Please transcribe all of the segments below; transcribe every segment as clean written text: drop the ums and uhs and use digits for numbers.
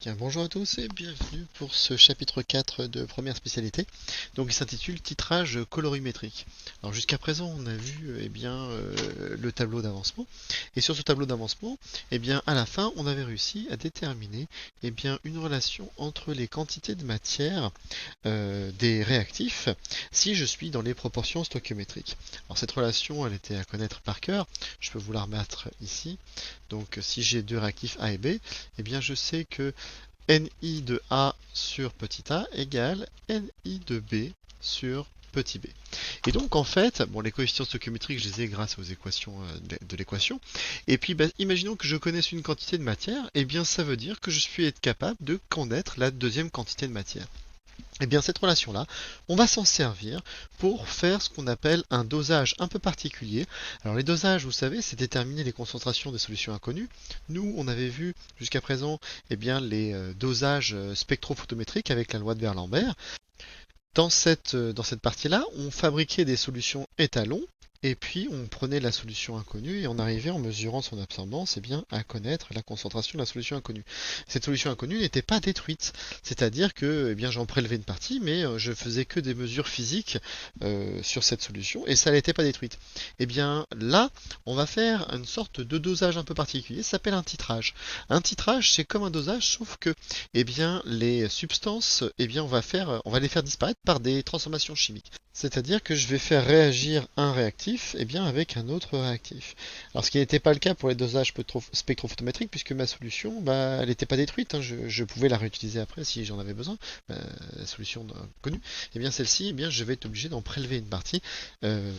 Bien, bonjour à tous et bienvenue pour ce chapitre 4 de première spécialité. Donc il s'intitule titrage colorimétrique. Alors jusqu'à présent on a vu le tableau d'avancement et sur ce tableau d'avancement à la fin on avait réussi à déterminer une relation entre les quantités de matière des réactifs si je suis dans les proportions stoichiométriques. Alors cette relation elle était à connaître par cœur, je peux vous la remettre ici. Donc si j'ai deux réactifs A et B, je sais que NI de A sur petit a égale NI de B sur petit b. Et donc en fait, bon, les coefficients stoichiométriques, je les ai grâce aux équations de l'équation. Et puis imaginons que je connaisse une quantité de matière, et bien ça veut dire que je suis être capable de connaître la deuxième quantité de matière. Eh bien, cette relation-là, on va s'en servir pour faire ce qu'on appelle un dosage un peu particulier. Alors, les dosages, vous savez, c'est déterminer les concentrations des solutions inconnues. Nous, on avait vu jusqu'à présent les dosages spectrophotométriques avec la loi de Beer-Lambert. Dans cette partie-là, on fabriquait des solutions étalons, et puis on prenait la solution inconnue et on arrivait en mesurant son absorbance à connaître la concentration de la solution inconnue. Cette solution inconnue n'était pas détruite, c'est-à-dire que j'en prélevais une partie, mais je faisais que des mesures physiques sur cette solution et ça n'était pas détruite. Et bien là, on va faire une sorte de dosage un peu particulier, ça s'appelle un titrage. Un titrage, c'est comme un dosage, sauf que les substances, on va les faire disparaître par des transformations chimiques. C'est-à-dire que je vais faire réagir un réactif avec un autre réactif. Alors ce qui n'était pas le cas pour les dosages spectrophotométriques, puisque ma solution, elle n'était pas détruite, hein, je pouvais la réutiliser après si j'en avais besoin, la solution connue. Et bien celle-ci, je vais être obligé d'en prélever une partie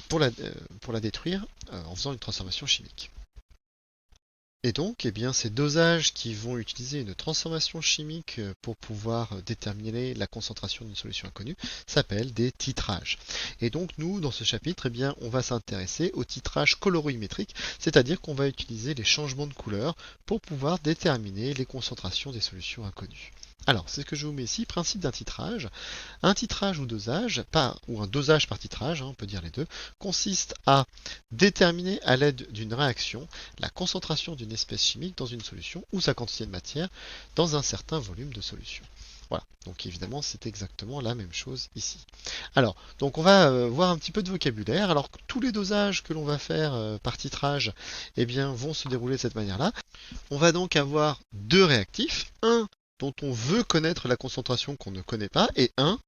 pour la détruire en faisant une transformation chimique. Et donc, ces dosages qui vont utiliser une transformation chimique pour pouvoir déterminer la concentration d'une solution inconnue s'appellent des titrages. Et donc, nous, dans ce chapitre, on va s'intéresser au titrage colorimétrique, c'est-à-dire qu'on va utiliser les changements de couleur pour pouvoir déterminer les concentrations des solutions inconnues. Alors, c'est ce que je vous mets ici, principe d'un titrage. Un titrage ou dosage, ou un dosage par titrage, hein, on peut dire les deux, consiste à déterminer à l'aide d'une réaction la concentration d'une espèce chimique dans une solution ou sa quantité de matière dans un certain volume de solution. Voilà, donc évidemment c'est exactement la même chose ici. Alors, donc on va voir un petit peu de vocabulaire. Alors tous les dosages que l'on va faire par titrage vont se dérouler de cette manière-là. On va donc avoir deux réactifs, un dont on veut connaître la concentration qu'on ne connaît pas, et un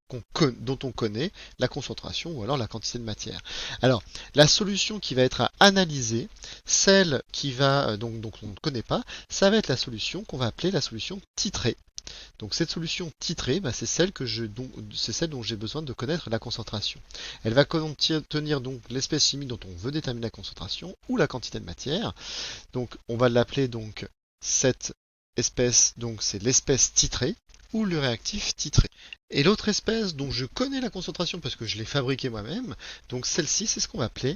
dont on connaît la concentration ou alors la quantité de matière. Alors, la solution qui va être à analyser, celle qui va donc on ne connaît pas, ça va être la solution qu'on va appeler la solution titrée. Donc cette solution titrée, c'est celle dont j'ai besoin de connaître la concentration. Elle va contenir donc l'espèce chimique dont on veut déterminer la concentration ou la quantité de matière. Donc on va l'appeler donc cette espèce, donc c'est l'espèce titrée ou le réactif titré. Et l'autre espèce dont je connais la concentration parce que je l'ai fabriquée moi-même, donc celle-ci c'est ce qu'on va appeler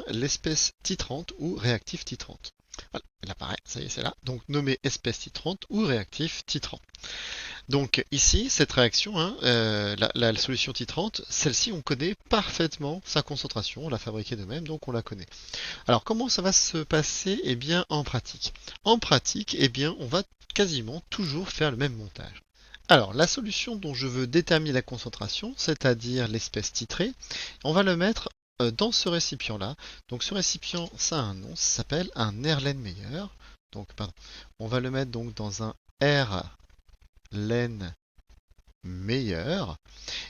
l'espèce titrante ou réactif titrante. Voilà, elle apparaît, ça y est, c'est là. Donc nommée espèce titrante ou réactif titrant. Donc ici, cette réaction, la solution titrante, celle-ci, on connaît parfaitement sa concentration, on l'a fabriquée de même, donc on la connaît. Alors comment ça va se passer en pratique? En pratique, on va quasiment toujours faire le même montage. Alors la solution dont je veux déterminer la concentration, c'est-à-dire l'espèce titrée, on va le mettre dans ce récipient-là. Donc ce récipient, ça a un nom, ça s'appelle un Erlenmeyer. Donc pardon, on va le mettre donc dans un Erlenmeyer.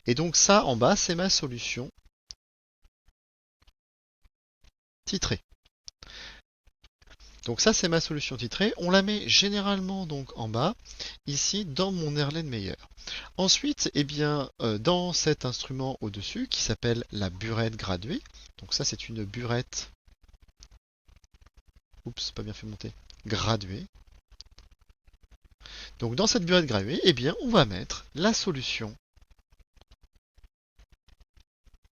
Et donc ça en bas, c'est ma solution titrée. Donc ça c'est ma solution titrée. On la met généralement donc en bas, ici dans mon Erlenmeyer. Ensuite, dans cet instrument au-dessus qui s'appelle la burette graduée, donc ça c'est une burette, oups, pas bien fait monter, graduée. Donc dans cette burette graduée, on va mettre la solution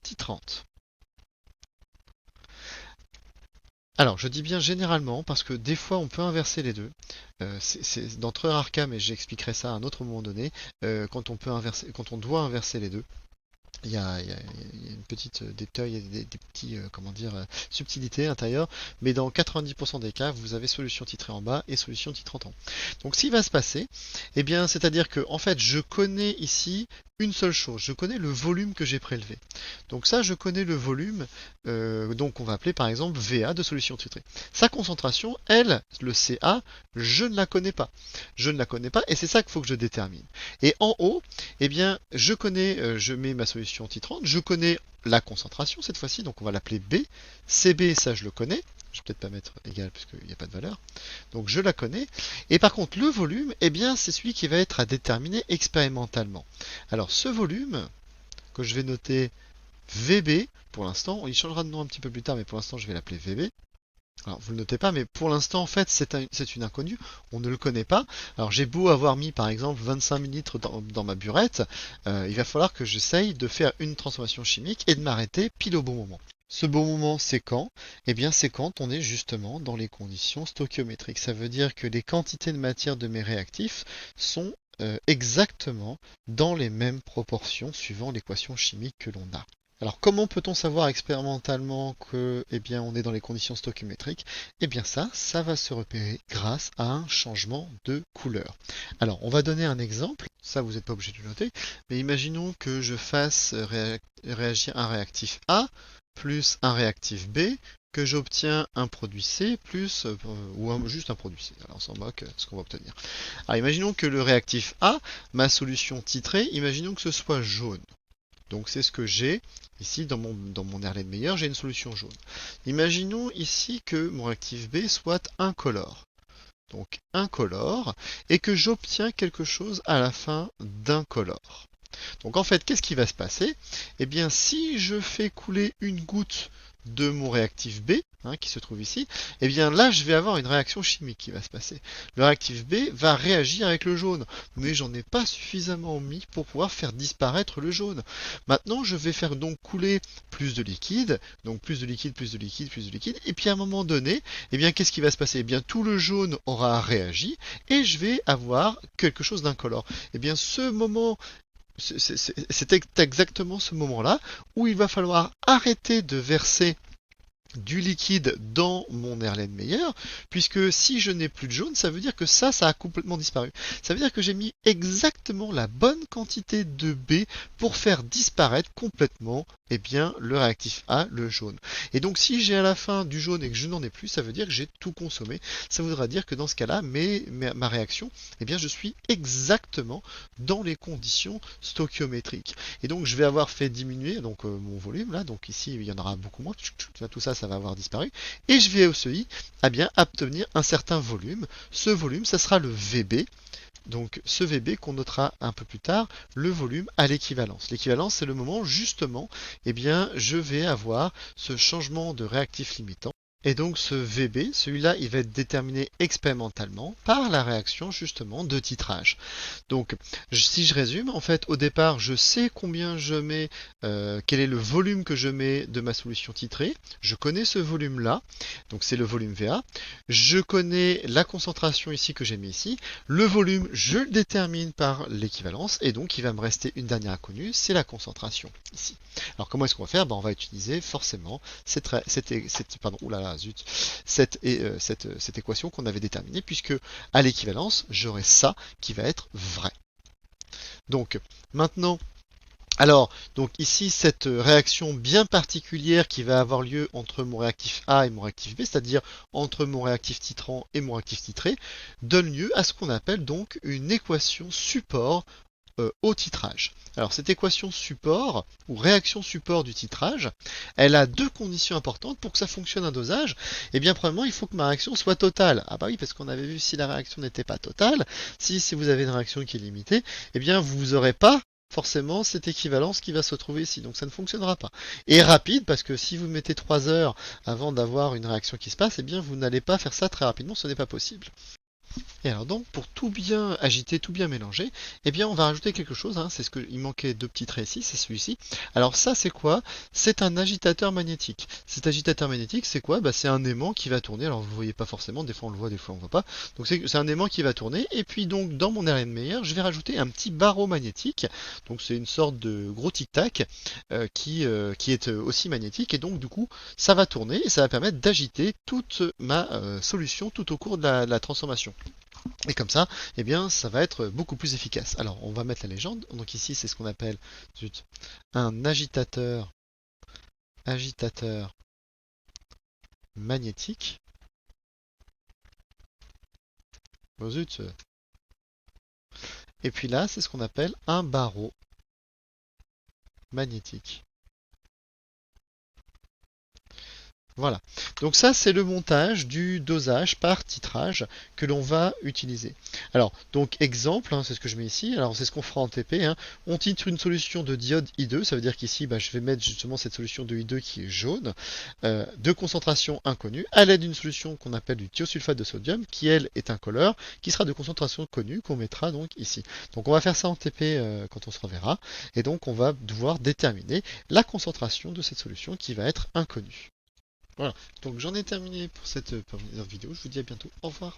titrante. Alors, je dis bien généralement parce que des fois on peut inverser les deux. C'est dans très rares cas, mais j'expliquerai ça à un autre moment donné, quand on doit inverser les deux. il y a une petite détail, des petits, comment dire, subtilités à l'intérieur, mais dans 90% des cas, vous avez solution titrée en bas et solution titrée en haut. Donc, ce qui va se passer, eh bien, c'est-à-dire que, en fait, je connais ici une seule chose, je connais le volume que j'ai prélevé. Donc ça, je connais le volume, donc on va appeler par exemple VA de solution titrée. Sa concentration, elle, le CA, je ne la connais pas. Je ne la connais pas et c'est ça qu'il faut que je détermine. Et en haut, eh bien, je connais, je mets ma solution titrante, je connais la concentration cette fois-ci, donc on va l'appeler B. CB, ça je le connais. Je vais peut-être pas mettre égal puisqu'il n'y a pas de valeur. Donc je la connais. Et par contre, le volume, eh bien, c'est celui qui va être à déterminer expérimentalement. Alors ce volume, que je vais noter VB, pour l'instant, il changera de nom un petit peu plus tard, mais pour l'instant je vais l'appeler VB. Alors, vous ne le notez pas, mais pour l'instant, en fait, c'est une inconnue. On ne le connaît pas. Alors, j'ai beau avoir mis, par exemple, 25 ml dans ma burette, il va falloir que j'essaye de faire une transformation chimique et de m'arrêter pile au bon moment. Ce bon moment, c'est quand? Eh bien, c'est quand on est justement dans les conditions stoichiométriques. Ça veut dire que les quantités de matière de mes réactifs sont exactement dans les mêmes proportions suivant l'équation chimique que l'on a. Alors, comment peut-on savoir expérimentalement que, eh bien, on est dans les conditions stoichiométriques? Eh bien, ça va se repérer grâce à un changement de couleur. Alors, on va donner un exemple. Ça, vous n'êtes pas obligé de le noter. Mais imaginons que je fasse réagir un réactif A plus un réactif B, que j'obtiens un produit C plus, juste un produit C. Alors, on s'en moque, ce qu'on va obtenir. Alors, imaginons que le réactif A, ma solution titrée, imaginons que ce soit jaune. Donc c'est ce que j'ai ici dans mon Erlenmeyer, j'ai une solution jaune. Imaginons ici que mon réactif B soit incolore. Donc incolore, et que j'obtiens quelque chose à la fin d'incolore. Donc en fait, qu'est-ce qui va se passer? Eh bien, si je fais couler une goutte de mon réactif B, qui se trouve ici, eh bien là, je vais avoir une réaction chimique qui va se passer. Le réactif B va réagir avec le jaune, mais j'en ai pas suffisamment mis pour pouvoir faire disparaître le jaune. Maintenant, je vais faire donc couler plus de liquide, donc plus de liquide, plus de liquide, plus de liquide, et puis à un moment donné, eh bien qu'est-ce qui va se passer? Eh bien tout le jaune aura réagi, et je vais avoir quelque chose d'incolore. Eh bien ce moment c'est exactement ce moment-là où il va falloir arrêter de verser du liquide dans mon Erlenmeyer, puisque si je n'ai plus de jaune, ça veut dire que ça a complètement disparu. Ça veut dire que j'ai mis exactement la bonne quantité de B pour faire disparaître complètement bien, le réactif A, le jaune. Et donc si j'ai à la fin du jaune et que je n'en ai plus, ça veut dire que j'ai tout consommé. Ça voudra dire que dans ce cas-là, ma réaction, bien, je suis exactement dans les conditions stoichiométriques. Et donc je vais avoir fait diminuer donc, mon volume, là, donc ici il y en aura beaucoup moins, tout ça va avoir disparu, et je vais aussi bien, obtenir un certain volume. Ce volume, ça sera le VB, donc ce VB qu'on notera un peu plus tard, le volume à l'équivalence. L'équivalence, c'est le moment justement, bien, je vais avoir ce changement de réactif limitant. Et donc ce VB, celui-là, il va être déterminé expérimentalement par la réaction justement de titrage. Donc si je résume, en fait au départ je sais combien je mets, quel est le volume que je mets de ma solution titrée, je connais ce volume là, donc c'est le volume VA, je connais la concentration ici que j'ai mis ici, le volume je le détermine par l'équivalence et donc il va me rester une dernière inconnue, c'est la concentration ici. Alors comment est-ce qu'on va faire? On va utiliser forcément cette équation qu'on avait déterminée, puisque à l'équivalence, j'aurai ça qui va être vrai. Donc maintenant, donc ici, cette réaction bien particulière qui va avoir lieu entre mon réactif A et mon réactif B, c'est-à-dire entre mon réactif titrant et mon réactif titré, donne lieu à ce qu'on appelle donc une équation support au titrage. Alors cette équation support ou réaction support du titrage, elle a deux conditions importantes pour que ça fonctionne un dosage. Eh bien premièrement, il faut que ma réaction soit totale. Ah bah oui, parce qu'on avait vu si la réaction n'était pas totale, si vous avez une réaction qui est limitée, eh bien vous n'aurez pas forcément cette équivalence qui va se trouver ici, donc ça ne fonctionnera pas. Et rapide, parce que si vous mettez 3 heures avant d'avoir une réaction qui se passe, eh bien vous n'allez pas faire ça très rapidement, ce n'est pas possible. Et alors donc, pour tout bien agiter, tout bien mélanger, eh bien on va rajouter quelque chose, hein, c'est ce que il manquait deux petits traits ici, c'est celui-ci. Alors ça c'est quoi? C'est un agitateur magnétique. Cet agitateur magnétique, c'est quoi? Bah, c'est un aimant qui va tourner, alors vous voyez pas forcément, des fois on le voit, des fois on le voit pas. Donc c'est un aimant qui va tourner, et puis donc dans mon Erlenmeyer, je vais rajouter un petit barreau magnétique. Donc c'est une sorte de gros tic-tac qui est aussi magnétique, et donc du coup ça va tourner, et ça va permettre d'agiter toute ma solution tout au cours de la transformation. Et comme ça, eh bien, ça va être beaucoup plus efficace. Alors, on va mettre la légende. Donc ici, c'est ce qu'on appelle zut, un agitateur magnétique. Oh, zut. Et puis là, c'est ce qu'on appelle un barreau magnétique. Voilà. Donc ça, c'est le montage du dosage par titrage que l'on va utiliser. Alors, donc exemple, hein, c'est ce que je mets ici. Alors, c'est ce qu'on fera en TP. Hein. On titre une solution de diode I2. Ça veut dire qu'ici, bah, je vais mettre justement cette solution de I2 qui est jaune, de concentration inconnue, à l'aide d'une solution qu'on appelle du thiosulfate de sodium, qui elle est incolore, qui sera de concentration connue, qu'on mettra donc ici. Donc, on va faire ça en TP quand on se reverra. Et donc, on va devoir déterminer la concentration de cette solution qui va être inconnue. Voilà, donc j'en ai terminé pour cette première vidéo. Je vous dis à bientôt. Au revoir.